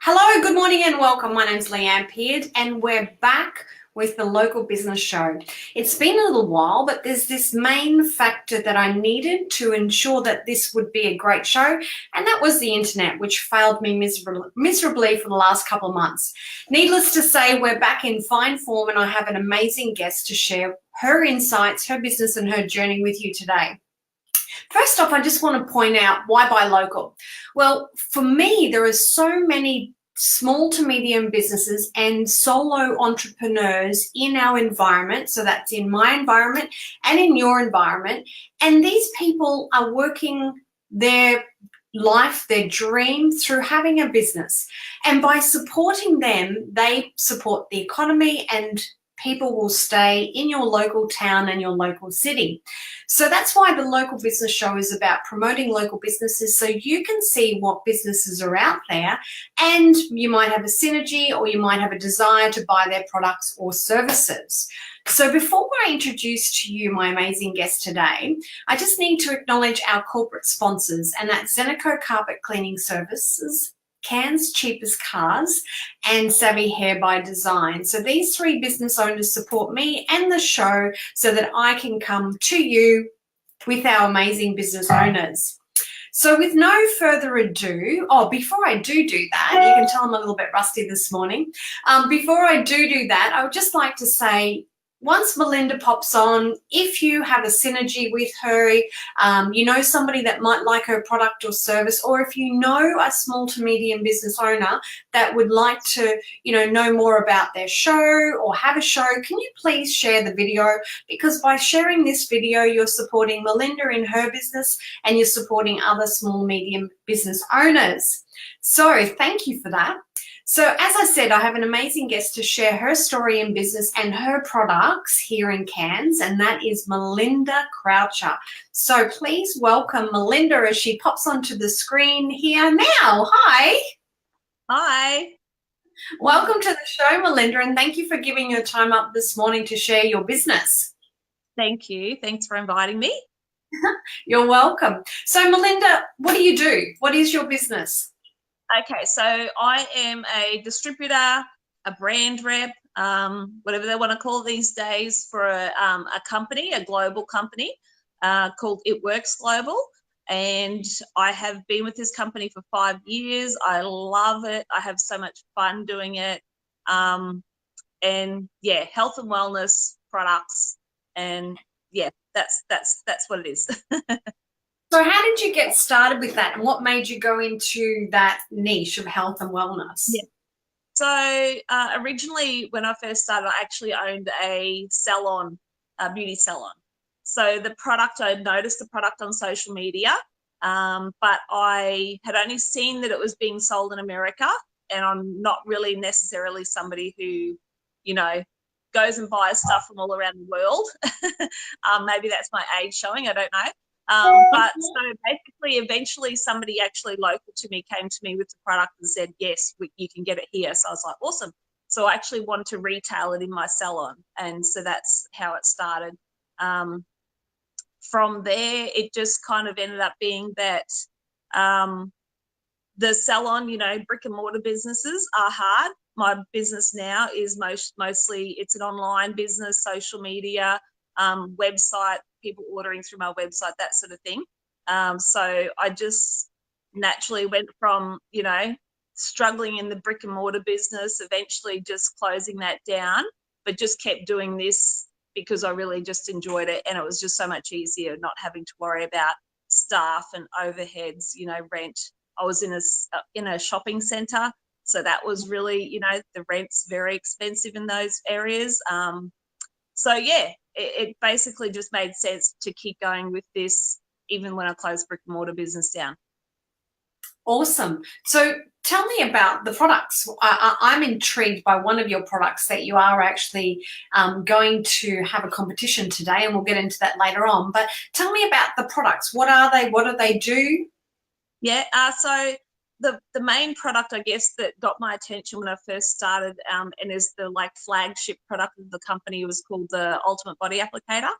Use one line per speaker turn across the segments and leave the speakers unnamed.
Hello, good morning and welcome. My name's Leanne Peard and we're back with the Local Business Show. It's been a little while, but there's this main factor that I needed to ensure that this would be a great show, and that was the internet, which failed me miserably for the last couple of months. Needless to say, we're back in fine form and I have an amazing guest to share her insights, her business and her journey with you today. First off, I just want to point out, why buy local? Well, for me, there are so many small to medium businesses and solo entrepreneurs in our environment. So that's in my environment and in your environment. And these people are working their life, their dream through having a business. And by supporting them, they support the economy and people will stay in your local town and your local city. So that's why the Local Business Show is about promoting local businesses so you can see what businesses are out there and you might have a synergy or you might have a desire to buy their products or services. So before I introduce to you my amazing guest today, I just need to acknowledge our corporate sponsors, and that's Zeneco Carpet Cleaning Services, Can's Cheapest Cars, and Savvy Hair by Design. So these three business owners support me and the show so that I can come to you with our amazing business owners. So with no further ado, before I do that, you can tell I'm a little bit rusty this morning. Before I do that, I would just like to say, once Melinda pops on, if you have a synergy with her, you know somebody that might like her product or service, or if you know a small to medium business owner that would like to, know more about their show or have a show, can you please share the video? Because by sharing this video, you're supporting Melinda in her business and you're supporting other small, medium business owners. So thank you for that. So as I said, I have an amazing guest to share her story in business and her products here in Cairns, and that is Melinda Croucher. So please welcome Melinda as she pops onto the screen here now. Hi.
Hi.
Welcome to the show, Melinda, and thank you for giving your time up this morning to share your business.
Thank you. Thanks for inviting me.
You're welcome. So Melinda, what do you do? What is your business?
Okay, so I am a distributor, a brand rep, whatever they want to call it these days, for a company, a global company called It Works Global. And I have been with this company for 5 years. I love it. I have so much fun doing it. And yeah, health and wellness products. And yeah, that's what it is.
So how did you get started with that, and what made you go into that niche of health and wellness?
Yeah. So originally when I first started, I actually owned a salon, a beauty salon. So the product, I noticed the product on social media, but I had only seen that it was being sold in America, and I'm not really necessarily somebody who, goes and buys stuff from all around the world. Maybe that's my age showing, I don't know. But so basically, eventually somebody actually local to me came to me with the product and said, yes, you can get it here. So I was like, awesome. So I actually wanted to retail it in my salon. And so that's how it started. From there, it just kind of ended up being that the salon, brick and mortar businesses are hard. My business now is mostly, it's an online business, social media, website, people ordering through my website, that sort of thing. So I just naturally went from, struggling in the brick and mortar business, eventually just closing that down, but just kept doing this because I really just enjoyed it. And it was just so much easier not having to worry about staff and overheads, rent. I was in a shopping center. So that was really, the rent's very expensive in those areas. So yeah, it basically just made sense to keep going with this, even when I closed brick and mortar business down.
Awesome. So tell me about the products. I'm intrigued by one of your products that you are actually going to have a competition today, and we'll get into that later on. But tell me about the products. What are they? What do they do?
Yeah, so the main product, I guess, that got my attention when I first started, and is the flagship product of the company, was called the Ultimate Body Applicator.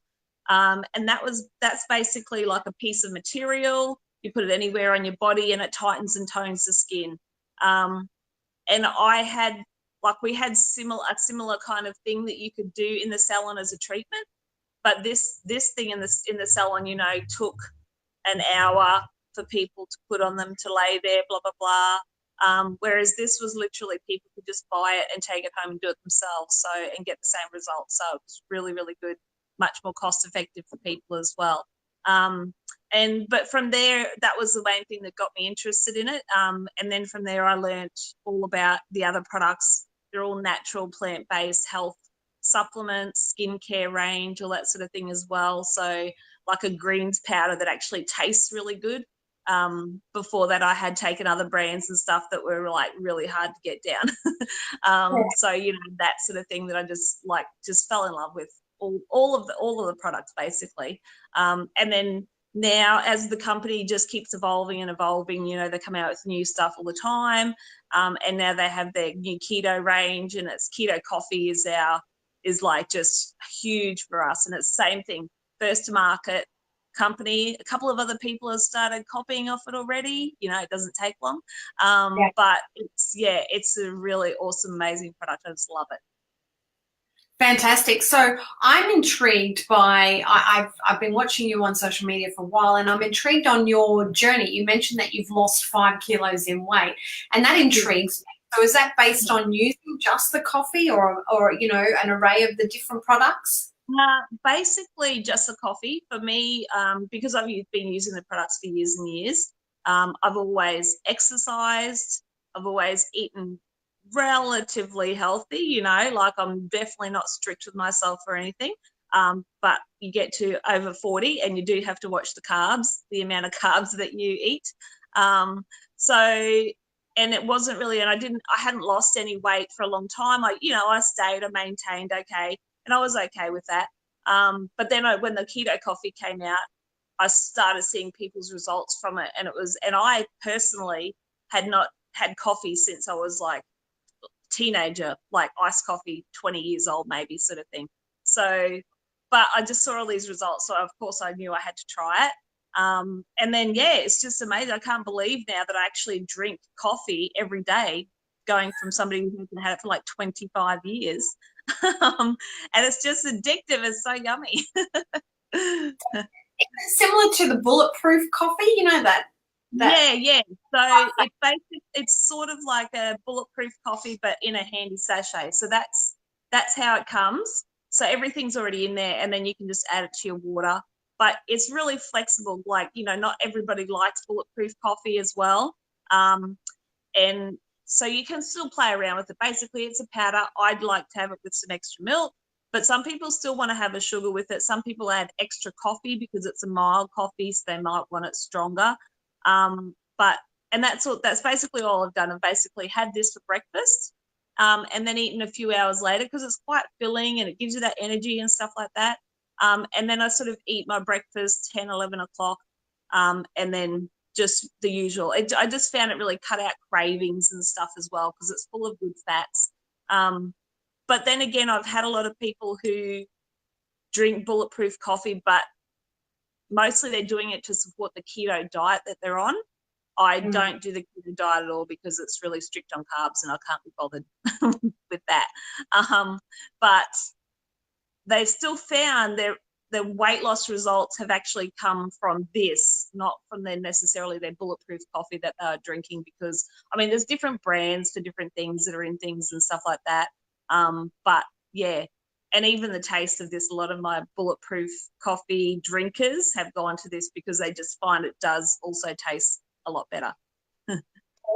And that's basically like a piece of material. You put it anywhere on your body and it tightens and tones the skin. and I had, like, we had a similar kind of thing that you could do in the salon as a treatment, but this thing in the salon, you know, took an hour for people to put on them, to lay there, blah blah blah. Whereas this was literally, people could just buy it and take it home and do it themselves, so, and get the same results. So it was really, really good, much more cost effective for people as well. But from there, that was the main thing that got me interested in it. And then from there, I learned all about the other products. They're all natural, plant-based health supplements, skincare range, all that sort of thing as well. So like a greens powder that actually tastes really good. Before that, I had taken other brands and stuff that were like really hard to get down. So, you know, that sort of thing that I just fell in love with all of the products basically. And then now, as the company just keeps evolving and evolving, you know, they come out with new stuff all the time. And now they have their new keto range, and it's keto coffee is like just huge for us. And it's the same thing, first to market company. A couple of other people have started copying off it already. You know, it doesn't take long. But it's a really awesome, amazing product. I just love it.
Fantastic. So I'm intrigued by, I've been watching you on social media for a while, and I'm intrigued on your journey. You mentioned that you've lost 5 kilos in weight, and that intrigues me. So is that based on using just the coffee, or you know, an array of the different products?
Basically just the coffee for me, because I've been using the products for years and years. I've always exercised. I've always eaten relatively healthy, you know, like I'm definitely not strict with myself or anything. But you get to over 40 and you do have to watch the carbs, the amount of carbs that you eat. So, and it wasn't really, and I hadn't lost any weight for a long time. I stayed, I maintained okay, and I was okay with that. But then when the keto coffee came out, I started seeing people's results from it, and I personally had not had coffee since I was like teenager, like iced coffee, 20 years old maybe, sort of thing. So, but I just saw all these results, so of course I knew I had to try it. And then it's just amazing. I can't believe now that I actually drink coffee every day, going from somebody who hasn't had it for like 25 years. And it's just addictive. It's so yummy.
Similar to the bulletproof coffee, you know that.
Yeah. So it's sort of like a bulletproof coffee, but in a handy sachet. So that's how it comes. So everything's already in there, and then you can just add it to your water. But it's really flexible. Like, you know, not everybody likes bulletproof coffee as well. And so you can still play around with it. Basically, it's a powder. I'd like to have it with some extra milk, but some people still want to have a sugar with it. Some people add extra coffee because it's a mild coffee, so they might want it stronger. And that's basically all I've done. I've basically had this for breakfast, and then eaten a few hours later, because it's quite filling and it gives you that energy and stuff like that. And then I sort of eat my breakfast 10, 11 o'clock, and then just the usual. I just found it really cut out cravings and stuff as well, because it's full of good fats. But then again, I've had a lot of people who drink bulletproof coffee, but mostly they're doing it to support the keto diet that they're on. I don't do the keto diet at all, because it's really strict on carbs and I can't be bothered with that. But they've still found the weight loss results have actually come from this, not from necessarily their bulletproof coffee that they're drinking, because, I mean, there's different brands for different things that are in things and stuff like that. But yeah, and even the taste of this, a lot of my bulletproof coffee drinkers have gone to this because they just find it does also taste a lot better.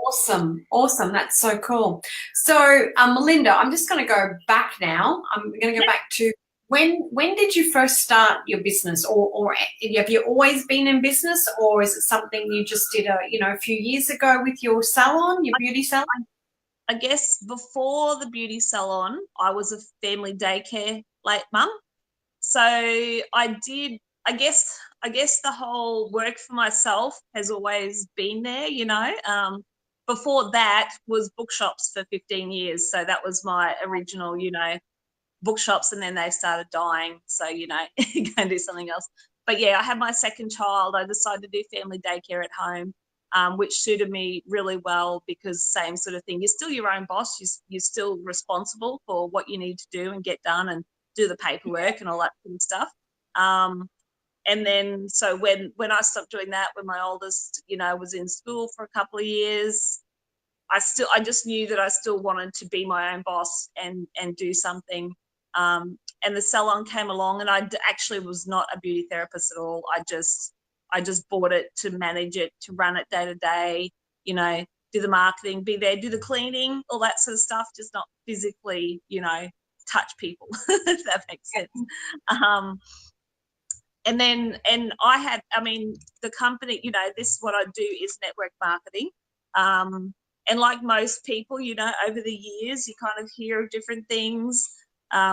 Awesome. That's so cool. So, Melinda, I'm just going to go back now. I'm going to go back to when did you first start your business, or have you always been in business, or is it something you just did a few years ago with your salon, your beauty salon?
I guess before the beauty salon, I was a family daycare late mum. So I guess the whole work for myself has always been there, you know. Before that was bookshops for 15 years. So that was my original, you know, bookshops, and then they started dying. So, you know, go and do something else. But yeah, I had my second child. I decided to do family daycare at home. which suited me really well because same sort of thing. You're still your own boss. You're still responsible for what you need to do and get done and do the paperwork and all that kind of stuff. And then so when I stopped doing that, when my oldest, was in school for a couple of years, I just knew that I still wanted to be my own boss and do something. And the salon came along, and I actually was not a beauty therapist at all. I just bought it to manage it, to run it day to day, do the marketing, be there, do the cleaning, all that sort of stuff, just not physically, touch people, if that makes sense. And the company, this is what I do is network marketing. And like most people, over the years, you kind of hear of different things.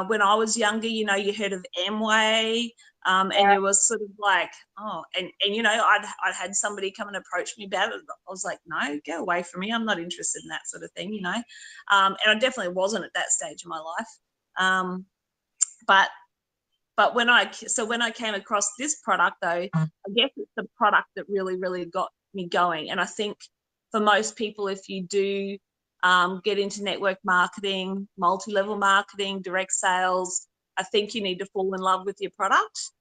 When I was younger, you heard of Amway, and you were sort of like, oh, and I'd had somebody come and approach me about it. I was like, no, go away from me. I'm not interested in that sort of thing, and I definitely wasn't at that stage of my life. But when I came across this product, though, I guess it's the product that really, really got me going. And I think for most people, if you do get into network marketing, multi-level marketing, direct sales, I think you need to fall in love with your product,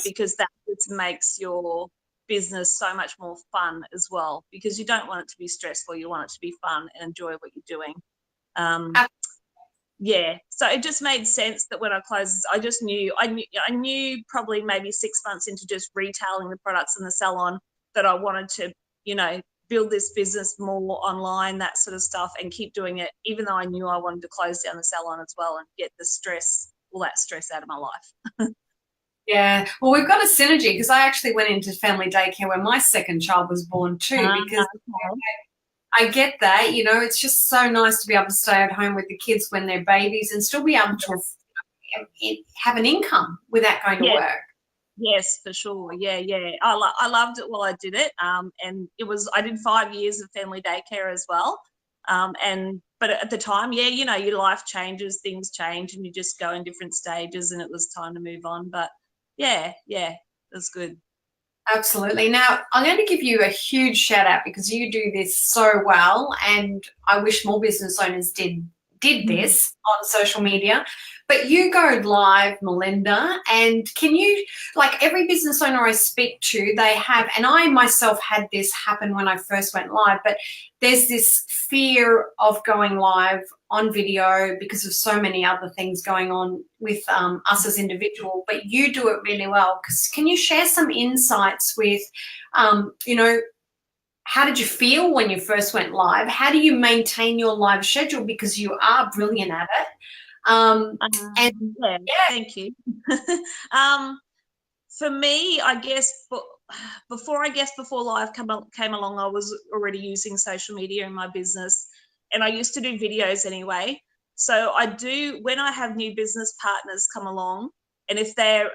because that just makes your business so much more fun as well, because you don't want it to be stressful. You want it to be fun and enjoy what you're doing. Yeah, so it just made sense that when I closed, I knew probably maybe 6 months into just retailing the products in the salon that I wanted to, build this business more online, that sort of stuff, and keep doing it, even though I knew I wanted to close down the salon as well and get all that stress out of my life.
Yeah, well, we've got a synergy because I actually went into family daycare when my second child was born too, because I get that, it's just so nice to be able to stay at home with the kids when they're babies and still be able to have an income without going to work.
Yes, for sure. Yeah. I loved it while I did it. And I did 5 years of family daycare as well. But at the time, your life changes, things change, and you just go in different stages, and it was time to move on. But yeah, it was good.
Absolutely. Now, I'm going to give you a huge shout out because you do this so well, and I wish more business owners did this on social media. But you go live, Melinda, and can you, like every business owner I speak to, they have, and I myself had this happen when I first went live, but there's this fear of going live on video because of so many other things going on with us as individual, but you do it really well. Can you share some insights with, how did you feel when you first went live? How do you maintain your live schedule, because you are brilliant at it?
Thank you. For me, I guess before live came along, I was already using social media in my business, and I used to do videos anyway. So I do, when I have new business partners come along, and if they're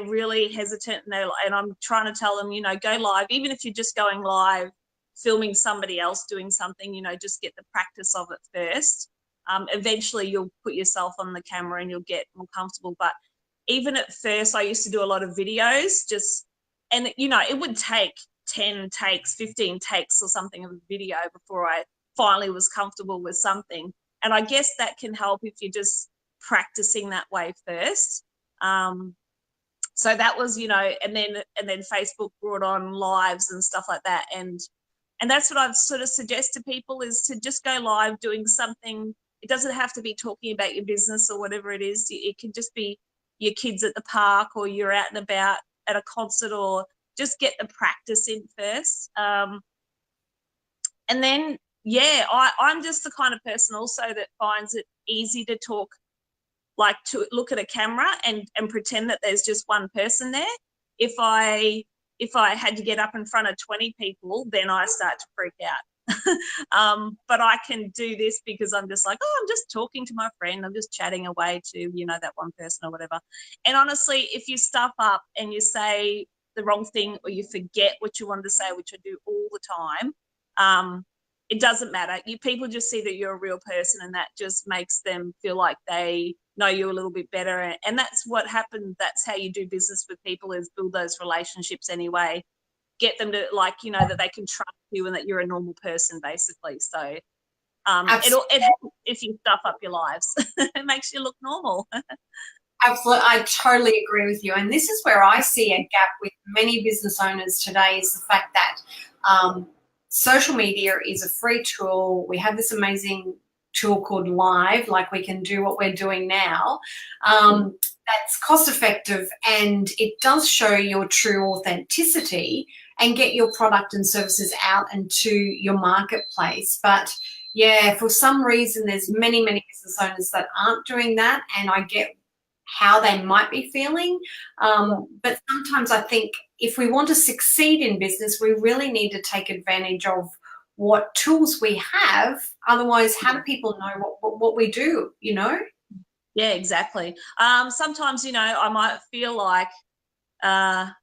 really hesitant and I'm trying to tell them, go live, even if you're just going live, filming somebody else doing something, just get the practice of it first. Eventually you'll put yourself on the camera and you'll get more comfortable. But even at first, I used to do a lot of videos, and it would take 10 takes, 15 takes or something of a video before I finally was comfortable with something. And I guess that can help if you're just practicing that way first. So that was, and then Facebook brought on lives and stuff like that. And that's what I've sort of suggest to people, is to just go live doing something. It doesn't have to be talking about your business or whatever it is. It can just be your kids at the park, or you're out and about at a concert, or just get the practice in first. And then, I'm just the kind of person also that finds it easy to talk, like to look at a camera and pretend that there's just one person there. If I had to get up in front of 20 people, then I start to freak out. But I can do this because I'm just like, I'm just talking to my friend. I'm just chatting away to, that one person or whatever. And honestly, if you stuff up and you say the wrong thing, or you forget what you wanted to say, which I do all the time, it doesn't matter. People just see that you're a real person, and that just makes them feel like they know you a little bit better. And that's what happens. That's how you do business with people, is build those relationships anyway. get them to, like, you know, that they can trust you and that you're a normal person, basically. So it helps if you stuff up your lives. It makes you look normal.
Absolutely, I totally agree with you. And this is where I see a gap with many business owners today, is the fact that social media is a free tool. We have this amazing tool called Live, like we can do what we're doing now. That's cost effective, and it does show your true authenticity and get your product and services out into your marketplace. But yeah, for some reason, there's many business owners that aren't doing that, and I get how they might be feeling. But sometimes I think if we want to succeed in business, we really need to take advantage of what tools we have. Otherwise, how do people know what we do, you know?
Yeah, exactly. Sometimes, you know, I might feel like I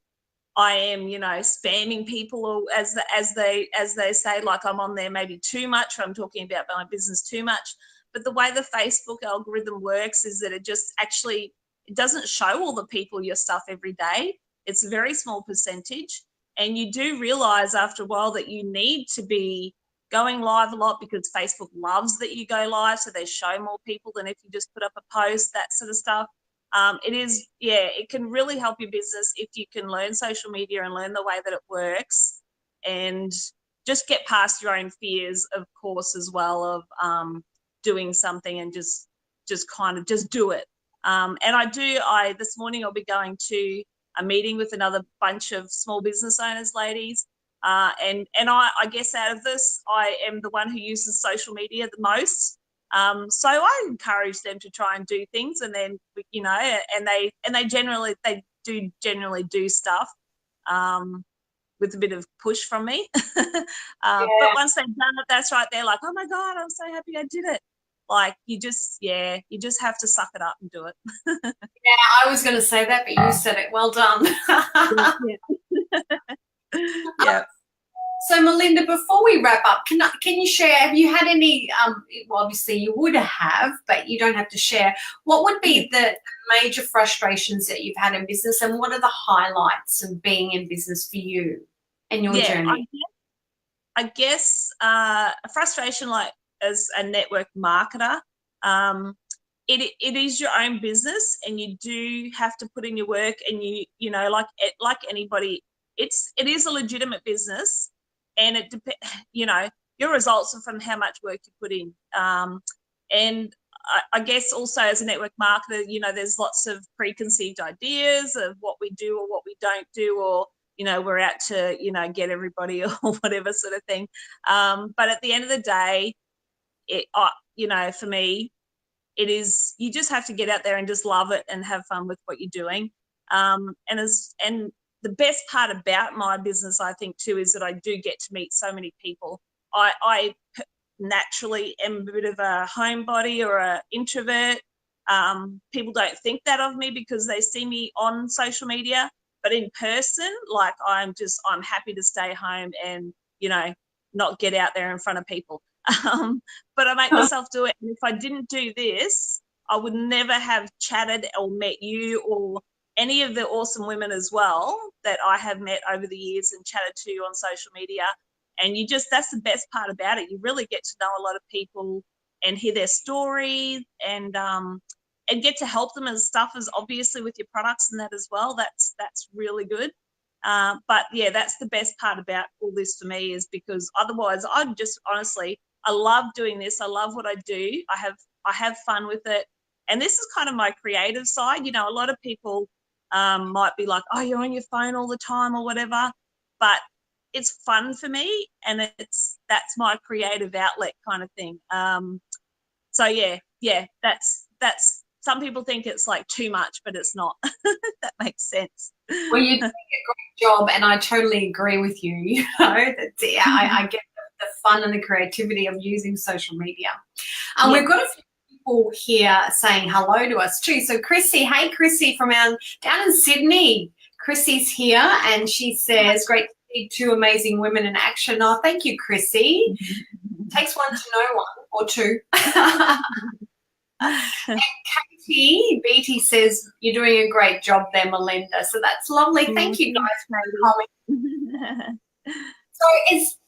am, you know, spamming people, or as they say, like I'm on there maybe too much, or I'm talking about my business too much. But the way the Facebook algorithm works is that it just actually, it doesn't show all the people your stuff every day. It's a very small percentage. And you do realize after a while that you need to be going live a lot, because Facebook loves that you go live, so they show more people than if you just put up a post, that sort of stuff. It is, yeah, it can really help your business if you can learn social media and learn the way that it works, and just get past your own fears, of course, as well, of doing something, and just kind of just do it. And this morning I'll be going to a meeting with another bunch of small business owners, ladies. And I guess out of this, I am the one who uses social media the most. So I encourage them to try and do things, and then, you know, and they generally do stuff with a bit of push from me. But once they've done it, that's right, they're like, oh my God, I'm so happy I did it. Like, you just have to suck it up and do it.
Yeah, I was going to say that, but you said it. Well done.
Yeah.
So, Melinda, before we wrap up, can you share, have you had any, well, obviously you would have, but you don't have to share, what would be the major frustrations that you've had in business, and what are the highlights of being in business for you and your journey?
I guess a frustration, like as a network marketer, it is your own business, and you do have to put in your work, and you know, like anybody, it is a legitimate business, and it depends, you know, your results are from how much work you put in. And I guess also as a network marketer, you know, there's lots of preconceived ideas of what we do or what we don't do, or, you know, we're out to, you know, get everybody or whatever sort of thing. But at the end of the day, you know, for me, it is, you just have to get out there and just love it and have fun with what you're doing. And the best part about my business, I think, too, is that I do get to meet so many people. I naturally am a bit of a homebody or an introvert. People don't think that of me because they see me on social media, but in person, like, I'm happy to stay home and, you know, not get out there in front of people. But I make myself do it. And if I didn't do this, I would never have chatted or met you or any of the awesome women as well that I have met over the years and chatted to on social media. And that's the best part about it. You really get to know a lot of people and hear their stories, and get to help them as stuff, as obviously with your products and that as well. That's really good. But yeah, that's the best part about all this for me, is because otherwise I'd just, honestly, I love doing this. I love what I do. I have fun with it. And this is kind of my creative side. You know, a lot of people might be like, oh, you're on your phone all the time or whatever, but it's fun for me, and that's my creative outlet kind of thing. So yeah, that's some people think it's like too much, but it's not. That makes sense.
Well, you're doing a great job, and I totally agree with you. You know, I get the fun and the creativity of using social media. We've got a few people here saying hello to us too. So Chrissy, hey Chrissy from down in Sydney. Chrissy's here, and she says, great to see two amazing women in action. Oh, thank you, Chrissy. Takes one to know one or two. Katie Beatty says you're doing a great job there, Melinda. So that's lovely. Thank you guys for coming. So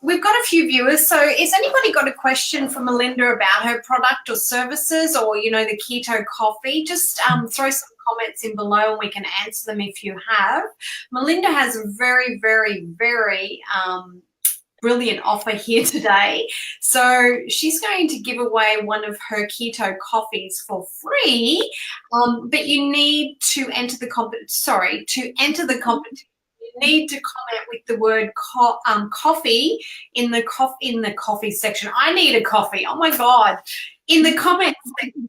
we've got a few viewers. So has anybody got a question for Melinda about her product or services, or the keto coffee? Just throw some comments in below and we can answer them if you have. Melinda has a very, very, very brilliant offer here today. So she's going to give away one of her keto coffees for free, but you need to enter the competition. You need to comment with the word coffee in the coffee section. I need a coffee. Oh my God. In the comments section.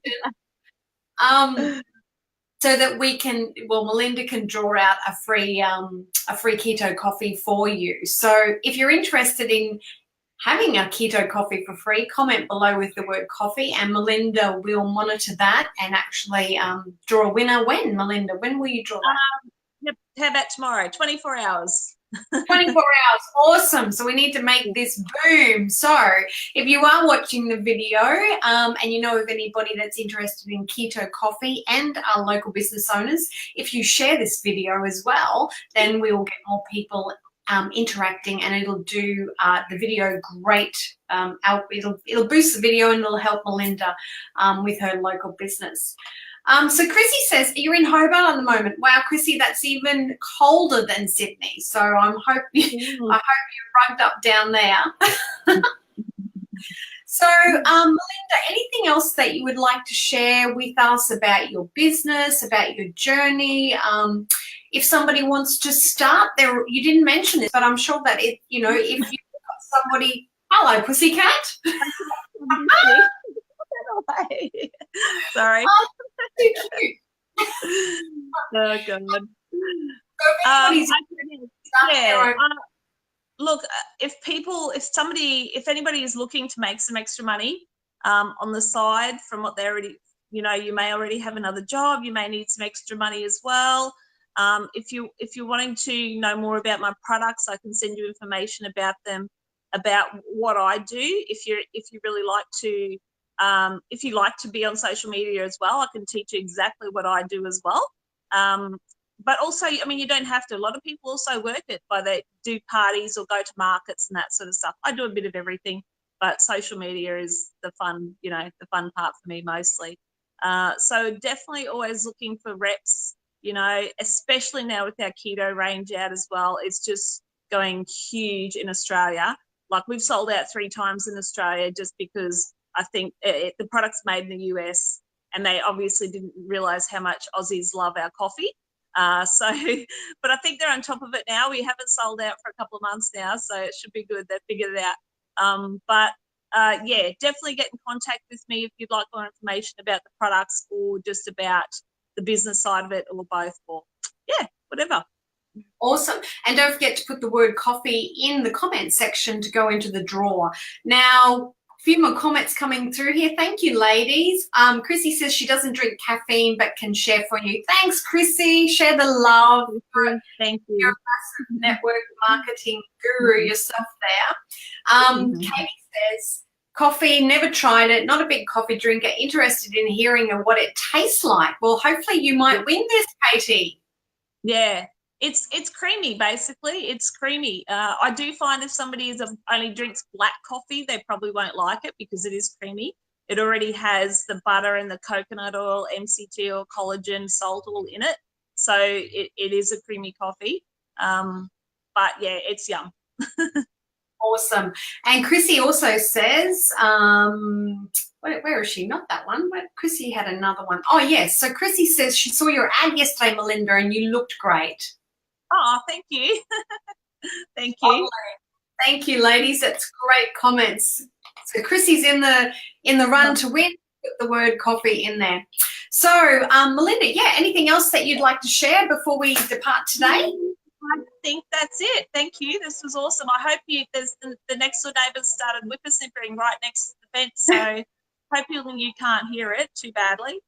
So that Melinda can draw out a free keto coffee for you. So if you're interested in having a keto coffee for free, comment below with the word coffee, and Melinda will monitor that and actually draw a winner. When, Melinda? When will you draw that?
How about tomorrow? 24 hours.
24 hours. Awesome. So we need to make this boom. So if you are watching the video and you know of anybody that's interested in keto coffee and our local business owners, if you share this video as well, then we will get more people interacting, and it'll do the video great. It'll boost the video and it'll help Melinda with her local business. So Chrissy says, you're in Hobart at the moment. Wow, Chrissy, that's even colder than Sydney. So I hope you're rugged up down there. So Melinda, anything else that you would like to share with us about your business, about your journey? If somebody wants to start there, you didn't mention this, but I'm sure that if you've got somebody, hello, pussycat.
Sorry. Oh God. Look, if anybody is looking to make some extra money on the side from what they already, you may already have another job, you may need some extra money as well. If you're wanting to know more about my products, I can send you information about them, about what I do. If you really like to. If you like to be on social media as well, I can teach you exactly what I do as well. But also, you don't have to. A lot of people also work it they do parties or go to markets and that sort of stuff. I do a bit of everything, but social media is the fun, the fun part for me mostly. So definitely always looking for reps, especially now with our keto range out as well. It's just going huge in Australia. Like, we've sold out 3 times in Australia just because I think the product's made in the US, and they obviously didn't realise how much Aussies love our coffee. But I think they're on top of it now. We haven't sold out for a couple of months now, so it should be good. They've figured it out. Yeah, definitely get in contact with me if you'd like more information about the products or just about the business side of it, or both, or whatever.
Awesome. And don't forget to put the word coffee in the comment section to go into the draw. Now, a few more comments coming through here. Thank you, ladies. Chrissy says she doesn't drink caffeine but can share for you. Thanks, Chrissy. Share the love.
Thank you.
You're a massive network marketing guru yourself there. Katie says, coffee, never tried it, not a big coffee drinker, interested in hearing of what it tastes like. Well, hopefully you might win this, Katie.
Yeah. It's creamy, basically. It's creamy. I do find if somebody only drinks black coffee, they probably won't like it because it is creamy. It already has the butter and the coconut oil, MCT oil, collagen, salt all in it. So it is a creamy coffee. But yeah, it's yum.
Awesome. And Chrissy also says, where is she? Not that one. Chrissy had another one. Oh, yes. So Chrissy says she saw your ad yesterday, Melinda, and you looked great.
Oh, thank you. Thank you.
Lovely. Thank you, ladies. That's great comments. So Chrissy's in the run to win. Put the word coffee in there. So, Melinda, anything else that you'd like to share before we depart today?
I think that's it. Thank you. This was awesome. I hope there's the next door neighbours started whippersnippering right next to the fence, so hope you can't hear it too badly.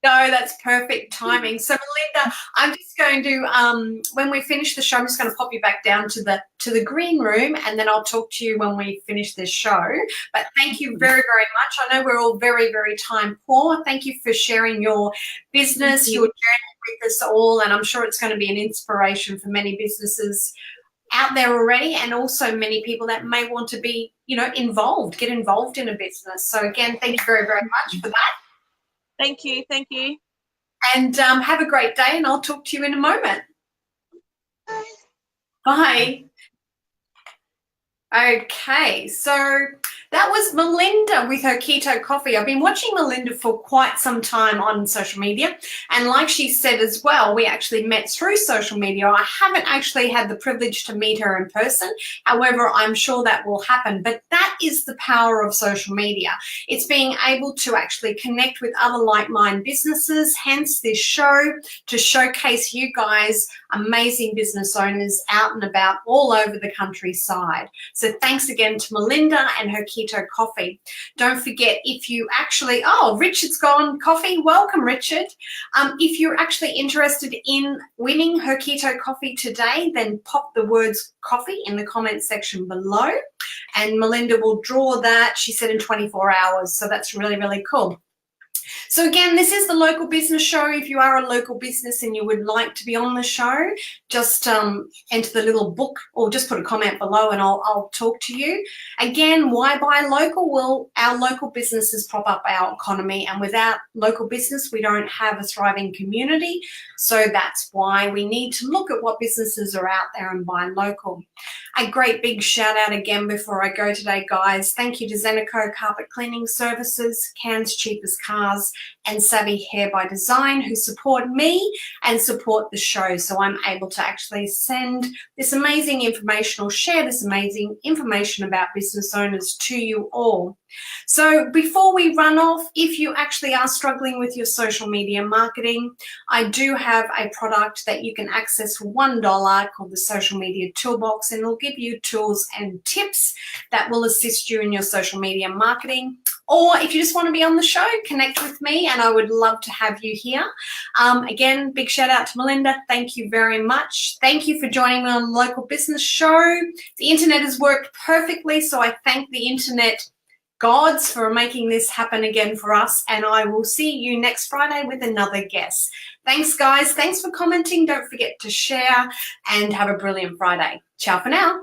No, that's perfect timing. So Melinda, I'm just going to when we finish the show, I'm just going to pop you back down to the green room, and then I'll talk to you when we finish this show. But thank you very, very much. I know we're all very, very time poor. Thank you for sharing your business, your journey with us all, and I'm sure it's going to be an inspiration for many businesses out there already, and also many people that may want to be, involved, get involved in a business. So again, thank you very, very much for that.
Thank you. Thank you.
And have a great day, and I'll talk to you in a moment. Bye. Okay, so that was Melinda with her keto coffee. I've been watching Melinda for quite some time on social media, and like she said as well, we actually met through social media. I haven't actually had the privilege to meet her in person. However, I'm sure that will happen, but that is the power of social media. It's being able to actually connect with other like-minded businesses, hence this show, to showcase you guys amazing business owners out and about all over the countryside. So thanks again to Melinda and her keto coffee. Don't forget, if you actually, Richard's gone coffee. Welcome, Richard. If you're actually interested in winning her keto coffee today, then pop the words coffee in the comment section below, and Melinda will draw that, she said, in 24 hours. So that's really, really cool. So again, this is the local business show. If you are a local business and you would like to be on the show, just enter the little book or just put a comment below and I'll talk to you. Again, why buy local? Well, our local businesses prop up our economy, and without local business, we don't have a thriving community. So that's why we need to look at what businesses are out there and buy local. A great big shout out again before I go today, guys. Thank you to Zenico Carpet Cleaning Services, Cairns Cheapest Cars, and Savvy Hair by Design, who support me and support the show. So I'm able to actually send this amazing information or share this amazing information about business owners to you all. So before we run off, if you actually are struggling with your social media marketing, I do have a product that you can access for $1 called the Social Media Toolbox, and it'll give you tools and tips that will assist you in your social media marketing. Or if you just want to be on the show, connect with me and I would love to have you here. Again, big shout out to Melinda. Thank you very much. Thank you for joining me on the Local Business Show. The internet has worked perfectly, so I thank the internet gods for making this happen again for us, and I will see you next Friday with another guest. Thanks, guys. Thanks for commenting. Don't forget to share, and have a brilliant Friday. Ciao for now.